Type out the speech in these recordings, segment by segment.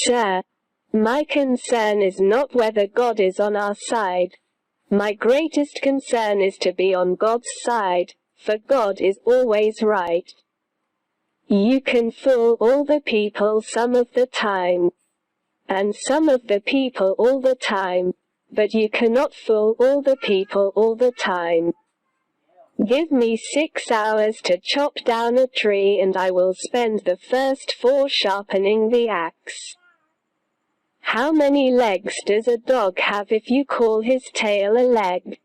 Sir, my concern is not whether God is on our side. My greatest concern is to be on God's side, for God is always right. You can fool all the people some of the time, and some of the people all the time, but you cannot fool all the people all the time. Give me 6 hours to chop down a tree and I will spend the first 4 sharpening the axe. How many legs does a dog have if you call his tail a leg?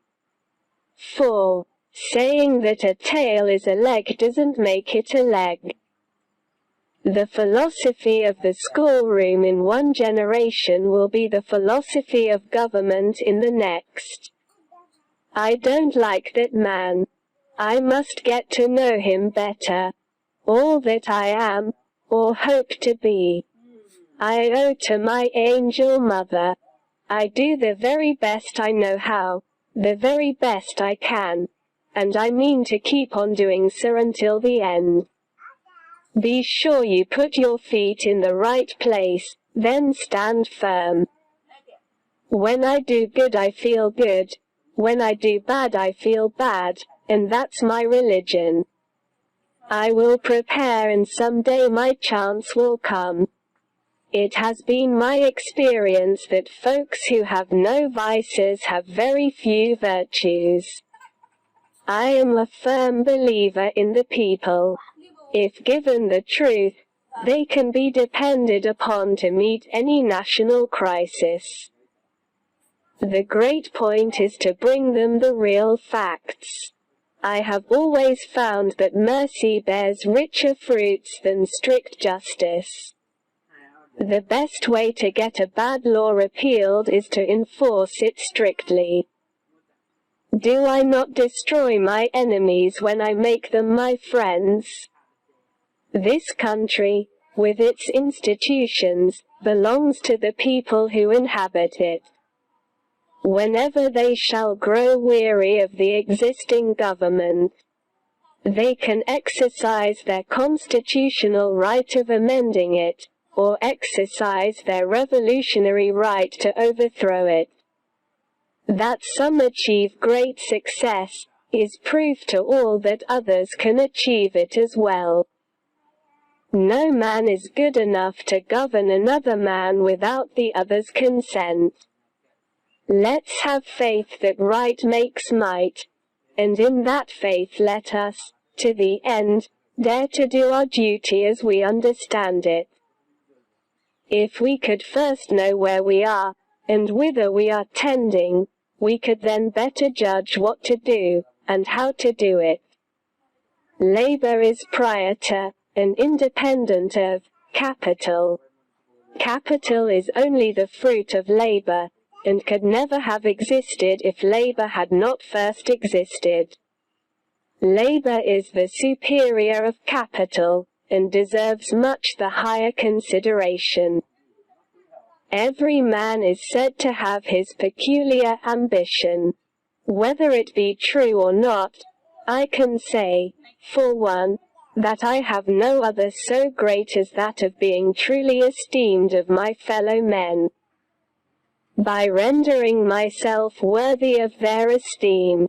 4. Saying that a tail is a leg doesn't make it a leg. The philosophy of the schoolroom in one generation will be the philosophy of government in the next. I don't like that man. I must get to know him better. All that I am, or hope to be, I owe to my angel mother. I do the very best I know how, the very best I can, and I mean to keep on doing so until the end. Be sure you put your feet in the right place, then stand firm. When I do good I feel good, when I do bad I feel bad, and that's my religion. I will prepare and someday my chance will come. It has been my experience that folks who have no vices have very few virtues. I am a firm believer in the people. If given the truth, they can be depended upon to meet any national crisis. The great point is to bring them the real facts. I have always found that mercy bears richer fruits than strict justice. The best way to get a bad law repealed is to enforce it strictly. Do I not destroy my enemies when I make them my friends? This country, with its institutions, belongs to the people who inhabit it. Whenever they shall grow weary of the existing government, they can exercise their constitutional right of amending it, or exercise their revolutionary right to overthrow it. That some achieve great success, is proof to all that others can achieve it as well. No man is good enough to govern another man without the other's consent. Let's have faith that right makes might, and in that faith let us, to the end, dare to do our duty as we understand it. If we could first know where we are, and whither we are tending, we could then better judge what to do, and how to do it. Labor is prior to, and independent of, capital. Capital is only the fruit of labor, and could never have existed if labor had not first existed. Labor is the superior of capital, and deserves much the higher consideration. Every man is said to have his peculiar ambition. Whether it be true or not, I can say, for one, that I have no other so great as that of being truly esteemed of my fellow men. By rendering myself worthy of their esteem.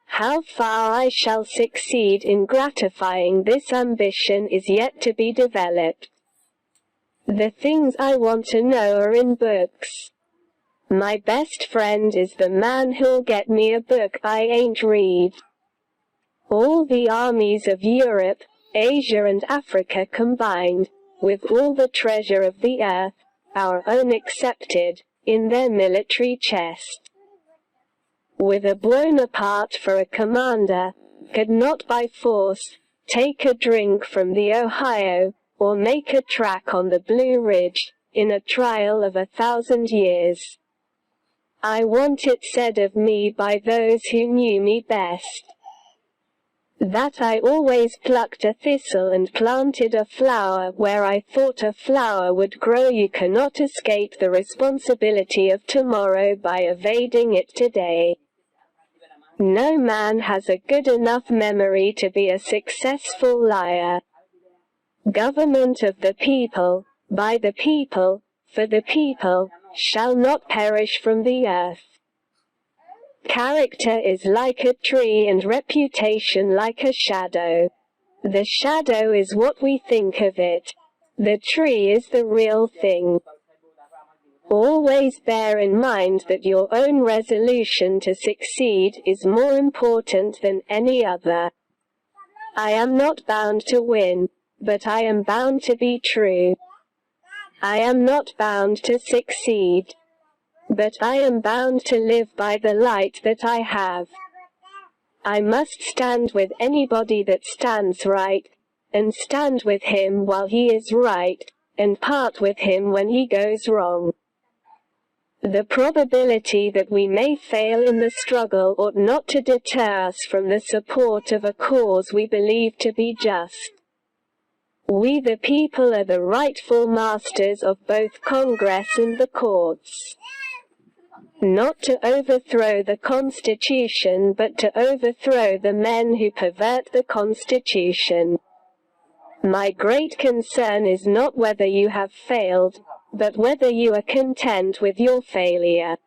How far I shall succeed in gratifying this ambition is yet to be developed. The things I want to know are in books. My best friend is the man who'll get me a book I ain't read. All the armies of Europe, Asia and Africa combined, with all the treasure of the earth, our own excepted, in their military chest. With a Bonaparte for a commander, could not by force take a drink from the Ohio, or make a track on the Blue Ridge, in a trial of 1,000 years. I want it said of me by those who knew me best, that I always plucked a thistle and planted a flower where I thought a flower would grow. You cannot escape the responsibility of tomorrow by evading it today. No man has a good enough memory to be a successful liar. Government of the people, by the people, for the people shall not perish from the earth. Character is like a tree and reputation like a shadow. The shadow is what we think of it. The tree is the real thing. Always bear in mind that your own resolution to succeed is more important than any other. I am not bound to win, but I am bound to be true. I am not bound to succeed, but I am bound to live by the light that I have. I must stand with anybody that stands right, and stand with him while he is right, and part with him when he goes wrong. The probability that we may fail in the struggle ought not to deter us from the support of a cause we believe to be just. We the people are the rightful masters of both Congress and the courts. Not to overthrow the Constitution but to overthrow the men who pervert the Constitution. My great concern is not whether you have failed, but whether you are content with your failure.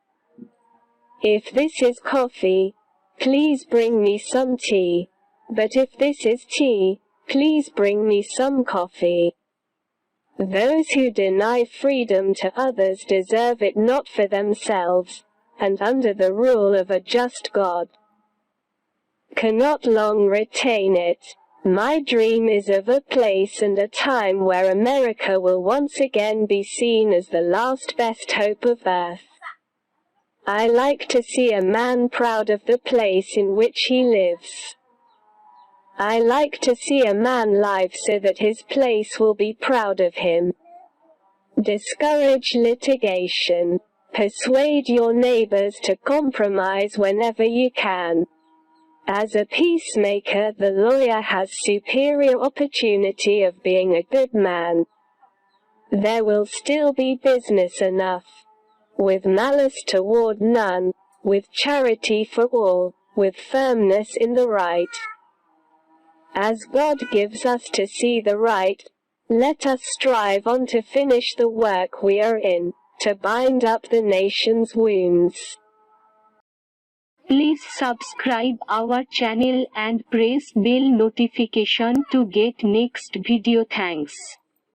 If this is coffee, please bring me some tea. But if this is tea, please bring me some coffee. Those who deny freedom to others deserve it not for themselves, and under the rule of a just God, cannot long retain it. My dream is of a place and a time where America will once again be seen as the last best hope of earth. I like to see a man proud of the place in which he lives. I like to see a man live so that his place will be proud of him. Discourage litigation. Persuade your neighbors to compromise whenever you can. As a peacemaker, the lawyer has superior opportunity of being a good man. There will still be business enough. With malice toward none, with charity for all, with firmness in the right. As God gives us to see the right, let us strive on to finish the work we are in, to bind up the nation's wounds. Please subscribe our channel and press bell notification to get next video. Thanks.